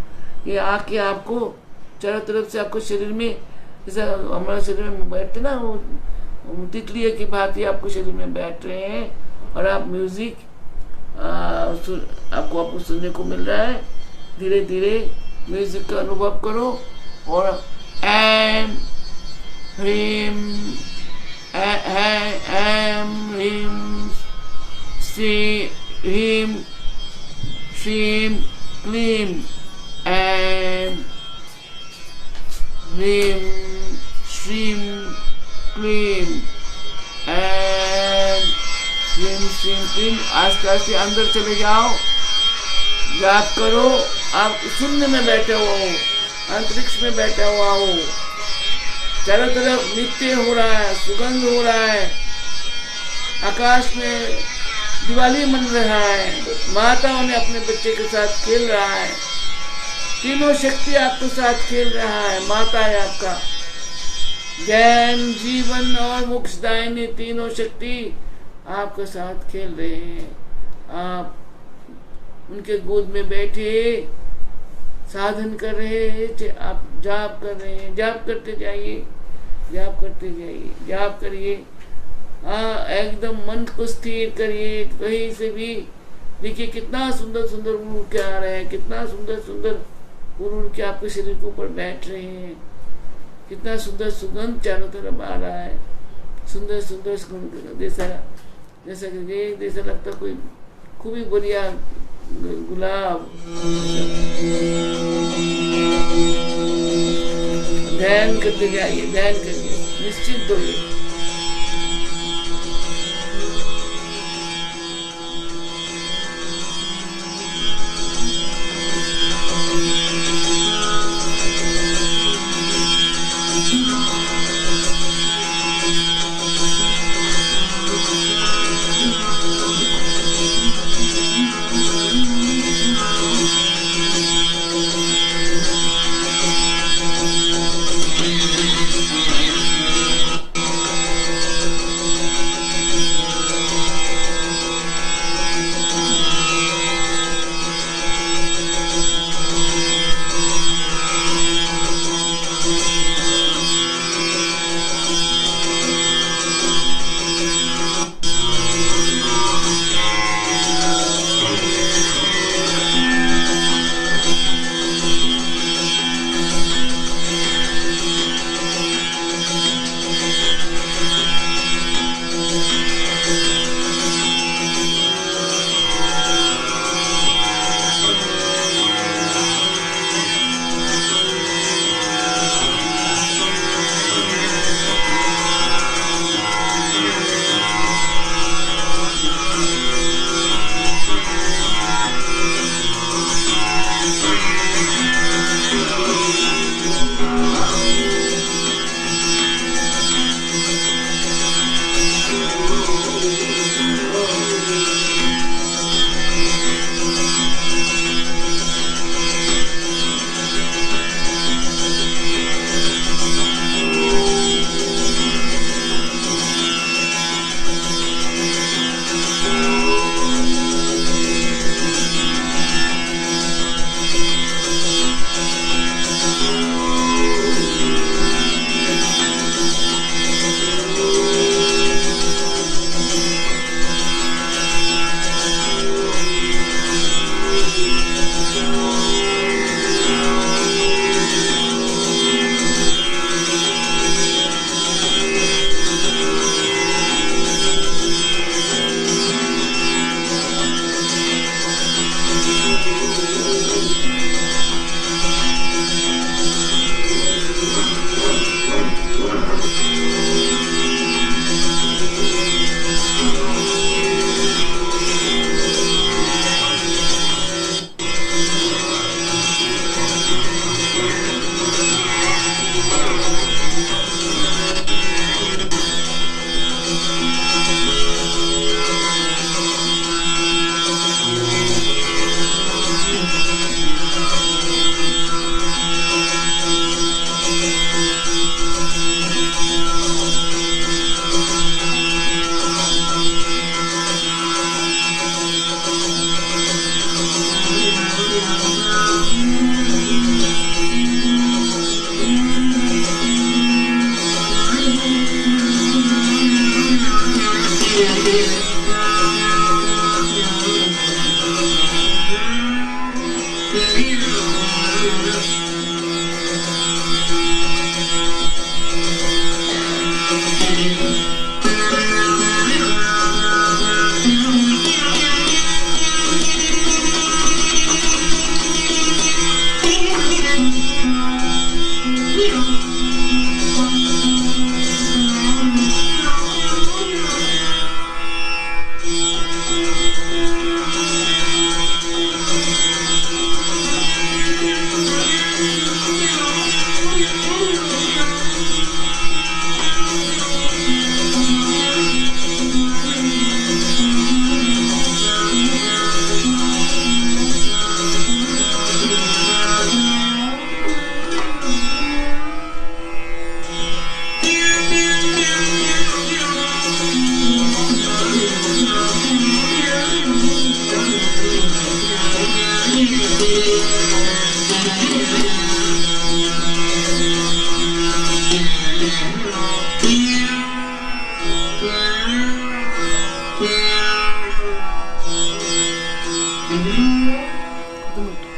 ये आके आपको चारों तरफ से आपको शरीर में, जैसे हमारे शरीर में बैठते ना वो तितलियों की भांति आपको शरीर में बैठ रहे हैं। और आप म्यूजिक आपको सुनने को मिल रहा है। धीरे धीरे म्यूजिक का अनुभव करो। और ऐं ह्रीं ह्रीं ह्रीं श्रीं क्लीं, ऐं ह्रीं श्रीं क्लीं, ऐं ह्रीं श्रीं क्लीं। आस्ते आस्ते अंदर चले जाओ, याद करो आप शून्य में बैठे हुआ हो, अंतरिक्ष में बैठा हुआ हो, चारों तरफ नृत्य हो रहा है, सुगंध हो रहा है, आकाश में दिवाली मन रहा है, माताओं ने अपने बच्चे के साथ खेल रहा है, तीनों शक्ति आपके साथ खेल रहा है। माता है आपका ज्ञान, जीवन और मोक्षदायिनी तीनों शक्ति आपके साथ खेल रहे हैं। आप उनके गोद में बैठे साधन कर रहे हैं, आप जाप कर रहे हैं, जाप करते जाइए, जाप करते जाइए, जाप करिए। एकदम मन को स्थिर करिए। कहीं से भी देखिए कितना सुंदर सुंदर उड़ के आ रहे हैं, कितना सुंदर सुंदर उड़ के आपके शरीर के ऊपर बैठ रहे हैं, कितना सुंदर सुगंध चारों तरफ आ रहा है, सुंदर सुंदर सुगंध, जैसा लगता कोई खूब ही बढ़िया गुलाब। ध्यान करते जाइए, ध्यान करिए, निश्चिंत होइए।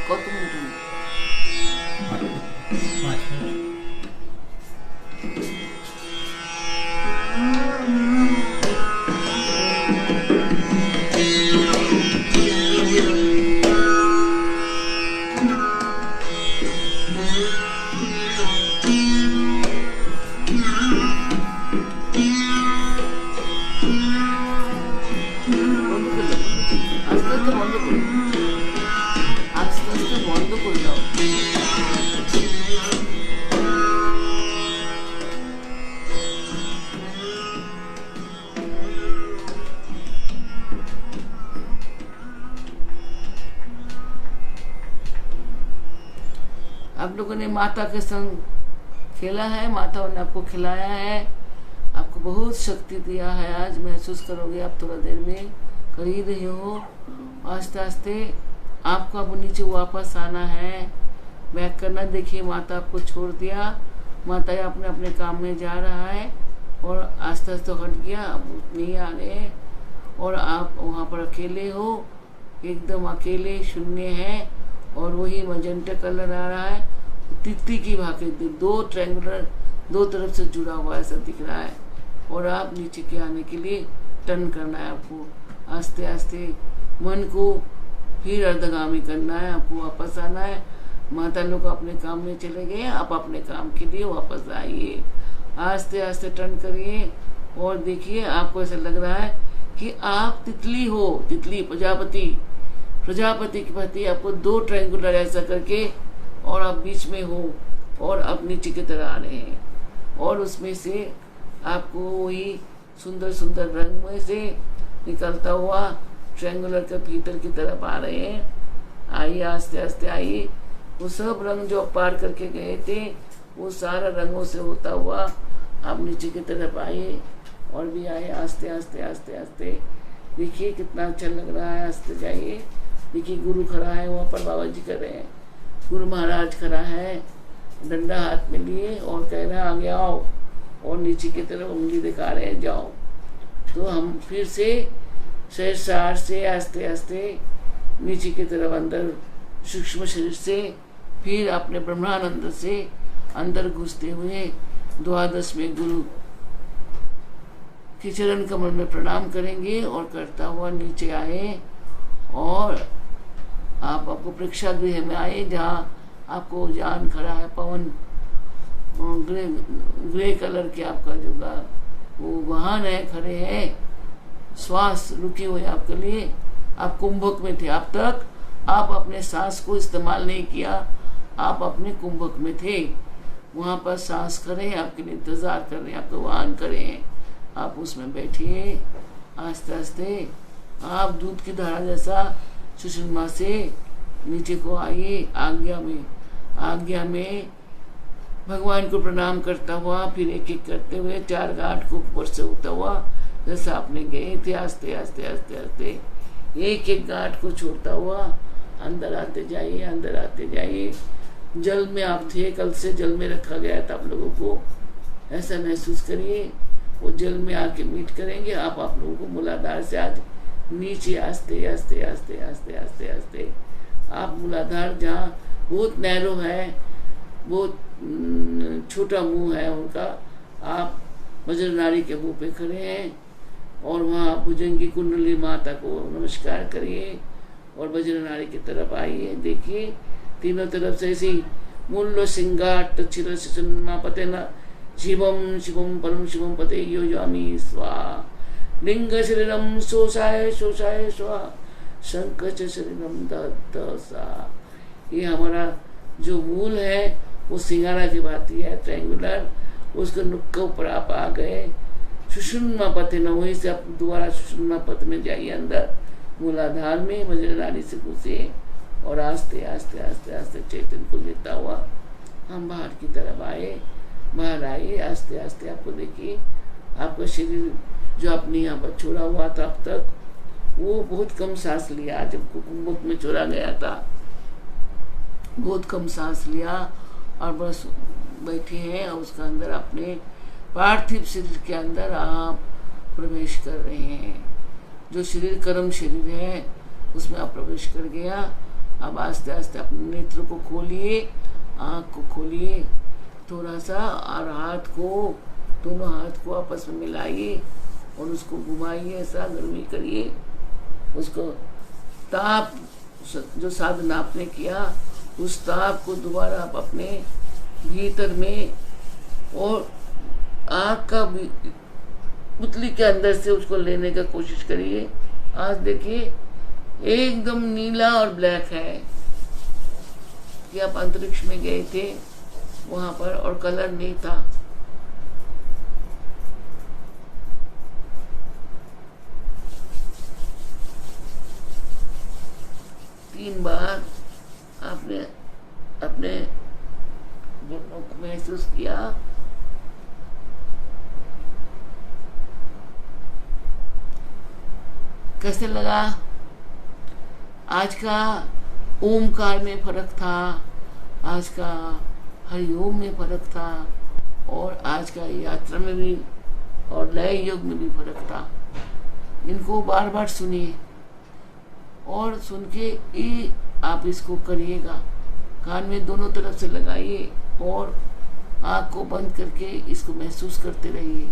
কত মিনিট? आप लोगों ने माता के संग खेला है, माता ने आपको खिलाया है, आपको बहुत शक्ति दिया है। आज महसूस करोगे आप थोड़ा देर में, कर ही रहे हो। आस्ते आस्ते आपको अब नीचे वापस आना है, बैक करना। देखिए माता आपको छोड़ दिया, माता अपने अपने काम में जा रहा है और आस्ते आस्ते हट गया, अब नहीं आ रहे और आप वहाँ पर अकेले हो, एकदम अकेले शून्य है। और वही मजेंटा कलर आ रहा है, तितली की भांति दो ट्रायंगुलर दो तरफ से जुड़ा हुआ ऐसा दिख रहा है। और आप नीचे के आने के लिए टर्न करना है आपको, आस्ते आस्ते मन को फिर अर्धगामी करना है, आपको वापस आना है। माता लोग अपने काम में चले गए, आप अपने काम के लिए वापस आइए। आस्ते आस्ते टर्न करिए और देखिए आपको ऐसा लग रहा है कि आप तितली हो, तितली प्रजापति के प्रति आपको दो ट्रायंगुलर ऐसा करके और आप बीच में हो और आप नीचे की तरह आ रहे हैं। और उसमें से आपको वही सुंदर सुंदर रंग में से निकलता हुआ ट्रायंगुलर के भीतर की तरफ आ रहे हैं। आइए आस्ते आस्ते आइए, वो सब रंग जो पार करके गए थे वो सारा रंगों से होता हुआ आप नीचे की तरफ आइए और भी आए। आस्ते आस्ते आस्ते आस्ते देखिए कितना अच्छा लग रहा है। आस्ते जाइए, देखिए गुरु खड़ा है वहाँ पर, बाबा जी कर रहे हैं, गुरु महाराज खड़ा है डंडा हाथ में लिए और कह रहे हैं आगे आओ, और नीचे की तरफ उंगली दिखा रहे हैं जाओ। तो हम फिर से सहसार से आस्ते आस्ते नीचे की तरफ अंदर सूक्ष्म शरीर से, फिर अपने ब्रह्मानंद से अंदर घुसते हुए द्वादश में गुरु के चरण कमल में प्रणाम करेंगे और करता हुआ नीचे आए और आपको प्रेक्षागृह में आए, जहाँ आपको जान खड़ा है पवन ग्रे कलर के आपका जो वो वाहन है, खड़े हैं, श्वास रुके हुए आपके लिए। आप कुंभक में थे, अब तक आप अपने सांस को इस्तेमाल नहीं किया, आप अपने कुंभक में थे, वहां पर सांस करें, आपके लिए इंतजार कर रहे हैं, आपको वाहन करें, आप उसमें बैठिए। आस्ते आस्ते आप दूध की धारा जैसा सुषुम्ना से नीचे को आइए। आज्ञा में भगवान को प्रणाम करता हुआ, फिर एक एक करते हुए 4 घाट को ऊपर से होता हुआ जैसा आपने गए थे, आस्ते आस्ते आस्ते आस्ते एक एक घाट को छोड़ता हुआ अंदर आते जाइए, अंदर आते जाइए। जल में आप थे, कल से जल में रखा गया था आप लोगों को, ऐसा महसूस करिए। वो जल में आके मीट करेंगे आप लोगों को। मूलाधार से आज नीचे आस्ते आस्ते आस्ते आस्ते आस्ते आस्ते आप मूलाधार, जहाँ बहुत नैरो है, बहुत छोटा मुंह है उनका, आप वज्र नाड़ी के मुंह पे खड़े हैं और वहाँ भुजंगी कुंडली माता को नमस्कार करिए और वज्र नाड़ी की तरफ आइए। देखिए तीनों तरफ से ऐसी मूल्य सिंगाट चिर पते न शिवम शिवम परम शिवम पते योजामी स्वाहा। लिंग शरीरम शोषाय शोषाय स्वाहा, शंख शरीरम दत्त सा। ये हमारा जो मूल है वो सिंगारा की भांति है, ट्रायंगुलर। उसके नुक्के ऊपर आप आ गए, सुषुम्ना पथ न, वहीं से आप दोबारा सुषुम्ना पथ में जाइए, अंदर मूलाधार में वज्र नाड़ी से घुसे और आस्ते आस्ते आस्ते आस्ते चैतन्य को लेता हुआ हम बाहर की तरफ आए। बाहर आइए, आस्ते आस्ते आपको देखिए आपका शरीर जो आपने यहाँ पर छोड़ा हुआ था अब तक, वो बहुत कम सांस लिया। जब कुंभक में छोड़ा गया था बहुत कम सांस लिया और बस बैठे हैं और उसका अंदर अपने पार्थिव शरीर के अंदर आप प्रवेश कर रहे हैं। जो शरीर कर्म शरीर है उसमें आप प्रवेश कर गया। अब आस्ते आस्ते अपने नेत्र को खोलिए, आँख को खोलिए थोड़ा सा, और हाथ को, दोनों हाथ को आपस में मिलाइए और उसको घुमाइए, ऐसा गर्मी करिए। उसको ताप जो साधना आपने किया उस ताप को दोबारा आप अपने भीतर में और आँख का पुतली के अंदर से उसको लेने का कोशिश करिए। आज देखिए एकदम नीला और ब्लैक है कि आप अंतरिक्ष में गए थे वहां पर और कलर नहीं था। तीन बार आपने अपने घुटनों को महसूस किया। कैसे लगा? आज का ओमकार में फर्क था, आज का हरिओम में फर्क था और आज का यात्रा में भी और लय योग में भी फर्क था। इनको बार बार सुनिए और सुन के ही आप इसको करिएगा। कान में दोनों तरफ से लगाइए और आँख को बंद करके इसको महसूस करते रहिए।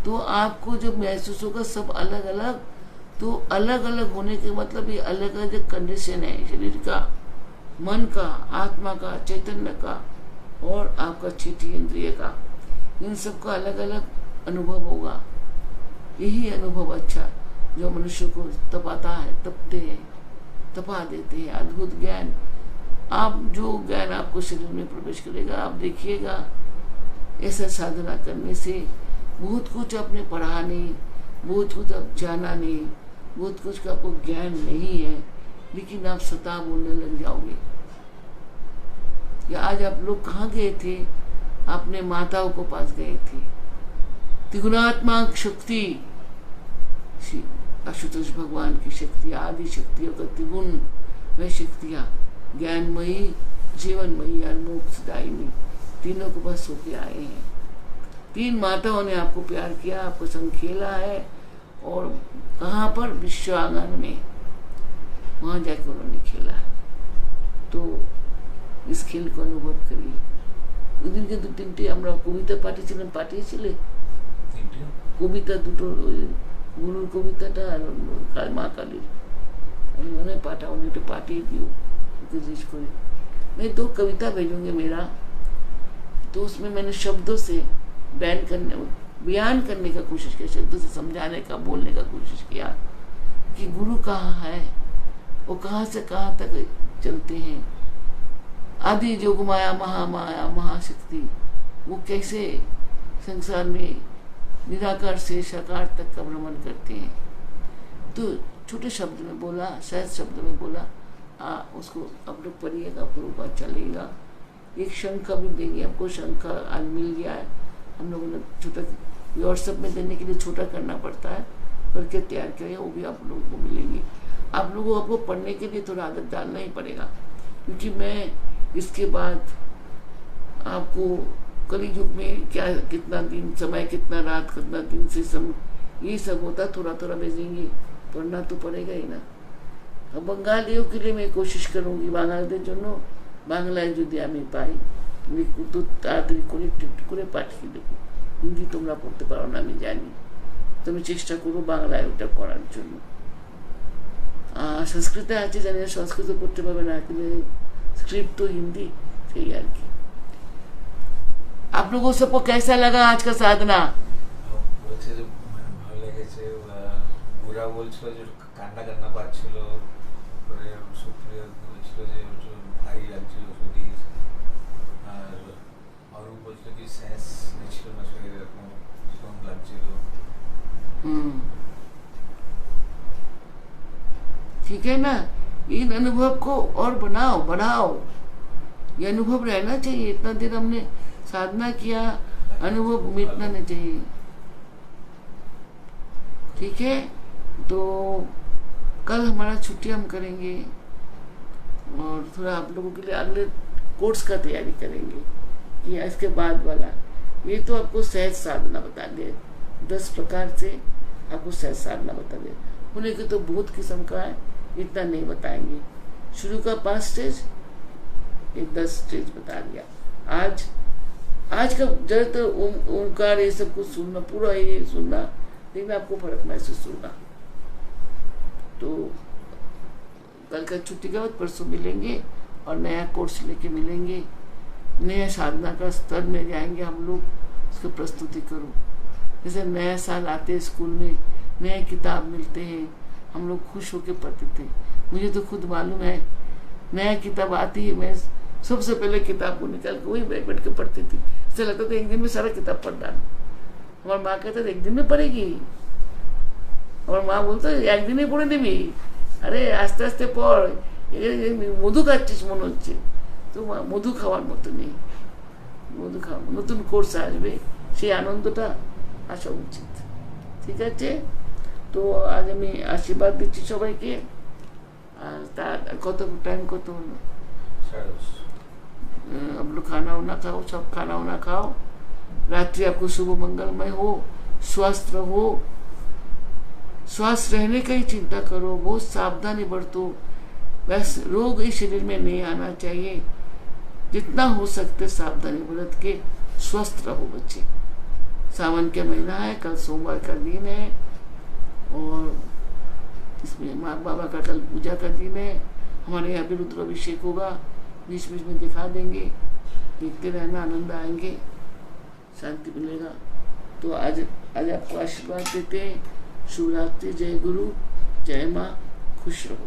तो आपको जब महसूस होगा सब अलग अलग, तो अलग अलग होने के मतलब ये अलग अलग कंडीशन है शरीर का, मन का, आत्मा का, चैतन्य का और आपका छठी इंद्रिय का। इन सब का अलग अलग अनुभव होगा। यही अनुभव अच्छा जो मनुष्य को तपाता है, तपते हैं, तपा देते हैं। अद्भुत ज्ञान, आप जो ज्ञान आपको शरीर में प्रवेश करेगा, आप देखिएगा ऐसा साधना करने से बहुत कुछ आपने पढ़ा नहीं, बहुत कुछ आप जाना नहीं, बहुत कुछ का आपको ज्ञान नहीं है, लेकिन आप सता बोलने लग जाओगे। या आज आप लोग कहाँ गए थे? अपने माताओं को पास गए थे। त्रिगुणात्मक शक्ति, आशुतोष भगवान की शक्ति, आदि शक्तियों का त्रिगुण, वह शक्तियाँ ज्ञानमयी, जीवनमयी और मोक्षदायिनी, तीनों को बस होके आए हैं। तीन माताओं ने आपको प्यार किया, आपको संग खेला है। और कहाँ पर? विश्व आंगन में। वहाँ जाके उन्होंने खेला है। तो इस खेल को अनुभव करिए। ওদিন কিন্তু তিনটে আমরা কবিতা পাঠিয়েছিলে কবিতা দুটো, গুরুর কবিতাটা আর মা কালীর। আমি মনে পাঠাও, একটু पाठिए दियो कोशिश करे। मैं 2 कविता भेजूंगी मेरा, तो उसमें मैंने शब्दों से बयान करने का कोशिश किया, शब्दों से समझाने का, बोलने का कोशिश किया कि गुरु कहाँ है, वो कहाँ से कहाँ तक चलते हैं। आदि जोग माया महामाया महाशक्ति, वो कैसे संसार में निराकार से साकार तक का भ्रमण करते हैं। तो छोटे शब्द में बोला, सहज शब्द में बोला, उसको आप लोग पढ़िएगा, आपको अच्छा लगेगा। एक शंख भी देंगे आपको, शंख आज मिल गया है, हम लोगों ने छोटा व्हाट्सएप में देने के लिए छोटा करना पड़ता है, करके तैयार किया, वो भी आप लोगों को मिलेंगे। आप लोगों को पढ़ने के लिए थोड़ा आदत डालना ही पड़ेगा, क्योंकि मैं इसके बाद आपको कलयुग में क्या कितना दिन समय, कितना रात, कितना दिन से ये सब होता, थोड़ा थोड़ा भेजेंगे, पढ़ना तो पड़ेगा ही ना। अब बंगालियों के लिए मैं कोशिश करूँगी, বাঙালিদের জন্য বাংলায় যদি আমি পাই তো তাড়াতাড়ি করে একটু করে পাঠিয়ে দেবো। হিন্দি তোমরা পড়তে পারো না আমি জানি, তুমি চেষ্টা করো বাংলায় ওটা পড়ার জন্য। संस्कृत আছে জানি না, সংস্কৃত পড়তে পারবে না, কিন্তু स्क्रिप्ट तो हिंदी से ही यार की। आप लोगों सबको कैसा लगा आज का साधना? বুড়া বলছিল যে কান্না কান্না পাচ্ছিল, পরে সুপ্রিয়া বলছিল যে ভারী লাগছিল শরীর, আর অরূপ বলছিল কি সেন্স নিচ্ছিল না শরীর, এরকম শ্রম লাগছিল। ठीक है ना, इन अनुभव को और बढ़ाओ। ये अनुभव रहना चाहिए। इतना दिन हमने साधना किया, अनुभव मिटना नहीं चाहिए। ठीक है, तो कल हमारा छुट्टी हम करेंगे और थोड़ा आप लोगों के लिए अगले कोर्स का तैयारी करेंगे, या इसके बाद वाला। ये तो आपको सहज साधना बता दे, 10 प्रकार से आपको सहज साधना बता दे। होने के तो बहुत किस्म का है, इतना नहीं बताएंगे। शुरू का 5 स्टेज, ये 10 स्टेज बता दिया। आज का जरा तो ओंकार ये सब कुछ सुनना, पूरा ये सुनना, लेकिन आपको फर्क महसूस होगा। तो कल का छुट्टी के बाद परसों मिलेंगे और नया कोर्स लेके मिलेंगे, नया साधना का स्तर में जाएंगे हम लोग। उसकी प्रस्तुति करो, जैसे नया साल आते हैं स्कूल में, नए किताब मिलते हैं, हम लोग खुश होकर पढ़ते थे। मुझे तो खुद मालूम है, नया किताब आती है, मैं सबसे पहले किताब को निकाल के वही बैठ के पढ़ती थी। ऐसा लगता था एक दिन में सारा किताब पढ़ डालूं। हमारी माँ कहते थे एक दिन में पढ़ेगी, और माँ बोलते एक दिन में पढ़े निबी, अरे आस्ते आस्ते पढ़, मधु खाচ্ছিস মনে হচ্ছে। তো মধু খাওয়ার মতো নেই, মধু খাওয়া নতুন কোর্স আসবে, সেই আনন্দটা আসা উচিত। ঠিক আছে, তো আজ আমি আশীর্বাদ দিচ্ছি সবাইকে। আর তার কত টাইম কত হলো? अब लोग खाना वाना खाओ, सब खाना वाना खाओ। रात्रि आपको शुभ मंगलमय हो, स्वस्थ रहो। स्वस्थ रहने का ही चिंता करो, बहुत सावधानी बरतो। वैसे रोग इस शरीर में नहीं आना चाहिए। जितना हो सकते सावधानी बरत के स्वस्थ रहो बच्चे। सावन का महीना है, कल सोमवार का दिन है, और इसमें माँ बाबा का कल पूजा का दिन है। हमारे यहाँ भी रुद्राभिषेक होगा, बीच बीच में दिखा देंगे, देखते रहना, आनंद आएंगे, शांति मिलेगा। तो आज आपको आशीर्वाद देते हैं। शुभ रात्रि, जय गुरु, जय माँ, खुश रहो।